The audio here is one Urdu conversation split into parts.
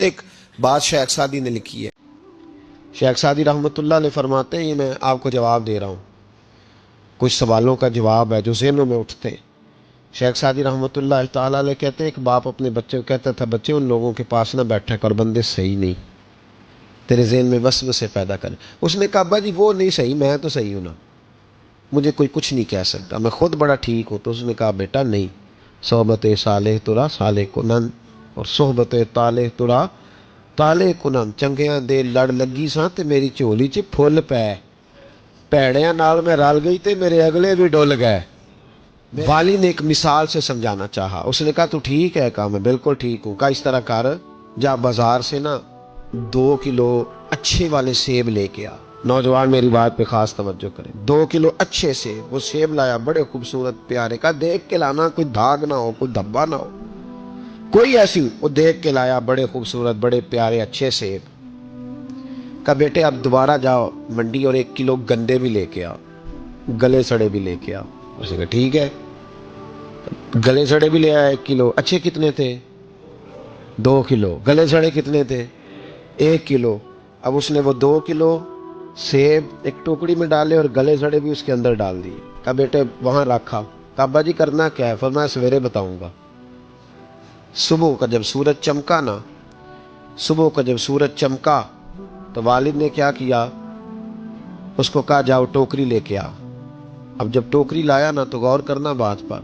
ایک بات شیخ سعدی نے لکھی ہے. شیخ سعدی رحمۃ اللہ علیہ فرماتے ہیں، یہ میں آپ کو جواب دے رہا ہوں، کچھ سوالوں کا جواب ہے جو ذہنوں میں اٹھتے ہیں. شیخ سعدی رحمۃ اللہ تعالیٰ علیہ کہتے ہیں، ایک باپ اپنے بچے کو کہتا تھا، بچے ان لوگوں کے پاس نہ بیٹھا کر، بندے صحیح نہیں، تیرے ذہن میں وسوسے پیدا کریں. اس نے کہا، ابا جی وہ نہیں صحیح، میں تو صحیح ہوں نا، مجھے کوئی کچھ نہیں کہہ سکتا، میں خود بڑا ٹھیک ہوں. تو اس نے کہا، بیٹا نہیں، صحبت صالح ترا صالح کنن اور صحبت طالح ترا طالح کنن. چنگیاں دے لڑ لگی ساں تے میری چولی چ پھل پے، پیڑیاں نال میں رل گئی تے میرے اگلے بھی ڈول گئے. والی نے ایک مثال سے سمجھانا چاہا. اس نے کہا، تو ٹھیک ہے، کہا میں بالکل ٹھیک ہوں. کہا اس طرح کر، جا بازار سے نا 2 کلو اچھے والے سیب لے کے آ. نوجوان میری بات پہ خاص توجہ کریں. 2 کلو اچھے سیب. وہ سیب لایا بڑے خوبصورت پیارے. کہا دیکھ کے لانا، کوئی داغ نہ ہو، کوئی دھبا نہ ہو، کوئی ایسی. وہ دیکھ کے لایا بڑے خوبصورت بڑے پیارے اچھے سیب. کہا بیٹے اب دوبارہ جاؤ منڈی اور 1 کلو گندے بھی لے کے آؤ، گلے سڑے بھی لے کے آؤ. اس نے کہا ٹھیک ہے. گلے سڑے بھی لے آیا 1 کلو. اچھے کتنے تھے؟ 2 کلو. گلے سڑے کتنے تھے؟ 1 کلو. اب اس نے وہ 2 کلو سیب ایک ٹوکری میں ڈالے اور گلے سڑے بھی اس کے اندر ڈال دیے. کہا بیٹے وہاں رکھا. کہا ابا جی کرنا کیا ہے؟ فرمایا سویرے بتاؤں گا. صبح کا جب سورج چمکا نا، صبح کا جب سورج چمکا تو والد نے کیا کیا، اس کو کہا جاؤ ٹوکری لے کے آ. اب جب ٹوکری لایا نا تو غور کرنا بات پر،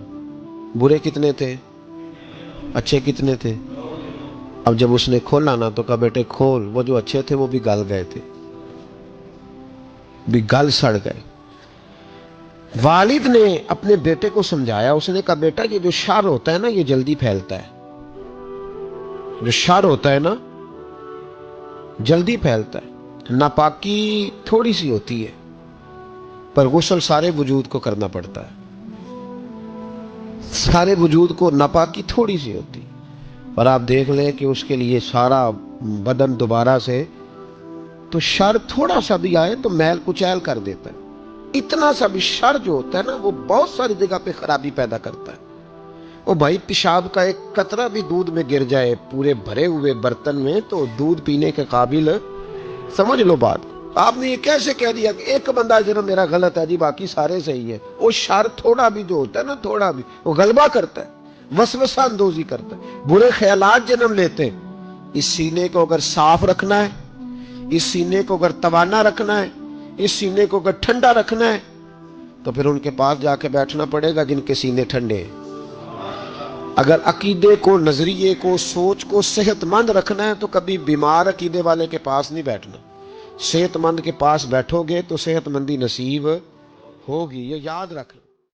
برے کتنے تھے، اچھے کتنے تھے. اب جب اس نے کھولا نا تو کہا بیٹے کھول، وہ جو اچھے تھے وہ بھی گل گئے تھے، بھی گل سڑ گئے. والد نے اپنے بیٹے کو سمجھایا. اس نے کہا بیٹا یہ جو شر ہوتا ہے نا یہ جلدی پھیلتا ہے، جو شر ہوتا ہے نا جلدی پھیلتا ہے. ناپاکی تھوڑی سی ہوتی ہے پر غسل سارے وجود کو کرنا پڑتا ہے. سارے وجود کو ناپاکی تھوڑی سی ہوتی پر آپ دیکھ لیں کہ اس کے لیے سارا بدن دوبارہ سے، تو شر تھوڑا سا بھی آئے تو میل کچیل کر دیتا ہے. اتنا سا بھی شر جو ہوتا ہے نا وہ بہت ساری جگہ پہ خرابی پیدا کرتا ہے. او بھائی پیشاب کا ایک قطرہ بھی دودھ میں گر جائے پورے بھرے ہوئے برتن میں تو دودھ پینے کے قابل، سمجھ لو بات. آپ نے یہ کیسے کہہ دیا کہ ایک بندہ جنم میرا غلط ہے جی باقی سارے صحیح ہیں؟ وہ شر تھوڑا بھی جو ہوتا ہے نا، تھوڑا بھی وہ غلبہ کرتا ہے، وسوسہ اندوزی کرتا ہے، برے خیالات جنم لیتے ہیں. اس سینے کو اگر صاف رکھنا ہے، اس سینے کو اگر توانا رکھنا ہے، اس سینے کو اگر ٹھنڈا رکھنا ہے تو پھر ان کے پاس جا کے بیٹھنا پڑے گا جن کے سینے ٹھنڈے ہیں. اگر عقیدے کو، نظریے کو، سوچ کو صحت مند رکھنا ہے تو کبھی بیمار عقیدے والے کے پاس نہیں بیٹھنا. صحت مند کے پاس بیٹھو گے تو صحت مندی نصیب ہوگی، یہ یاد رکھنا.